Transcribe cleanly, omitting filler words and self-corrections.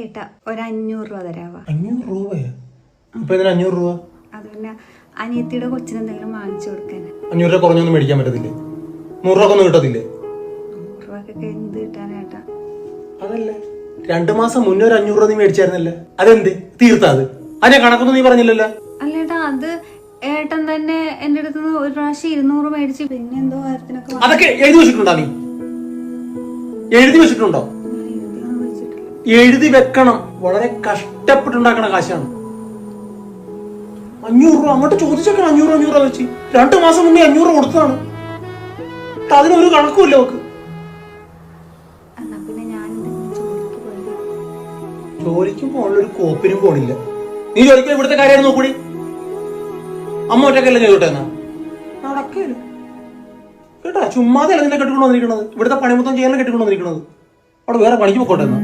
ഏട്ടാ ഒരു 500 രൂപ തരാവാ. 500 രൂപയോ? ഇപ്പൊ ഇതിന് 500 രൂപ? അത് പിന്നെ അനിയത്തിയുടെ കൊച്ചിന് എന്തെങ്കിലും വാങ്ങിച്ചു കൊടുക്കാൻ. 500 രൂപ കുറഞ്ഞൊന്നും മേടിക്കാൻ പറ്റത്തില്ലേ? 100 രൂപ ഒന്നും കിട്ടത്തില്ലേ? 100 രൂപക്കൊക്കെ എന്ത് കിട്ടാനേട്ടാ? അതല്ലേ 2 മാസം മുന്നേ ഒരു 500 രൂപ നീ മേടിച്ചായിരുന്നല്ലേ? അതെന്ത് തീർത്താ? അതിനെ കണക്കൊന്നും നീ പറഞ്ഞില്ലല്ലോ. അല്ലേട്ടാ, അത് ഏട്ടൻ തന്നെ എന്റെ അടുത്ത് ഒരു പ്രാവശ്യം 200 മേടിച്ച് പിന്നെ എന്തോ കാര്യത്തിനൊക്കെ അതൊക്കെ എഴുതി വെച്ചിട്ടുണ്ടോ? നീ എഴുതി വെച്ചിട്ടുണ്ടോ? എഴുതി വെക്കണം. വളരെ കഷ്ടപ്പെട്ടുണ്ടാക്കണ കാശാണ് 500 രൂപ. അങ്ങോട്ട് ചോദിച്ചേക്കണം 500 രൂപ വെച്ച്. 2 മാസം മുന്നേ 500 കൊടുത്തതാണ്. അതിനൊരു കണക്കുമില്ല നോക്ക്. ജോലിക്കും പോകാനുള്ളൊരു കോപ്പിനും പോണില്ല. നീ ജോലിക്കും ഇവിടുത്തെ കാര്യം നോക്കൂടി. അമ്മ ഒറ്റക്കല്ല ചെയ്തോട്ടെ എന്നാ നടക്കല്ല കേട്ടാ. ചുമ്മാതെ അല്ല നിന്നെ കെട്ടിക്കൊണ്ടു വന്നിരിക്കണത്. ഇവിടുത്തെ പണി മൊത്തം ചെയ്യാൻ കെട്ടിക്കൊണ്ടു വന്നിരിക്കണത്. അവിടെ വേറെ പണിക്ക് പോയിക്കോട്ടെ എന്നാ.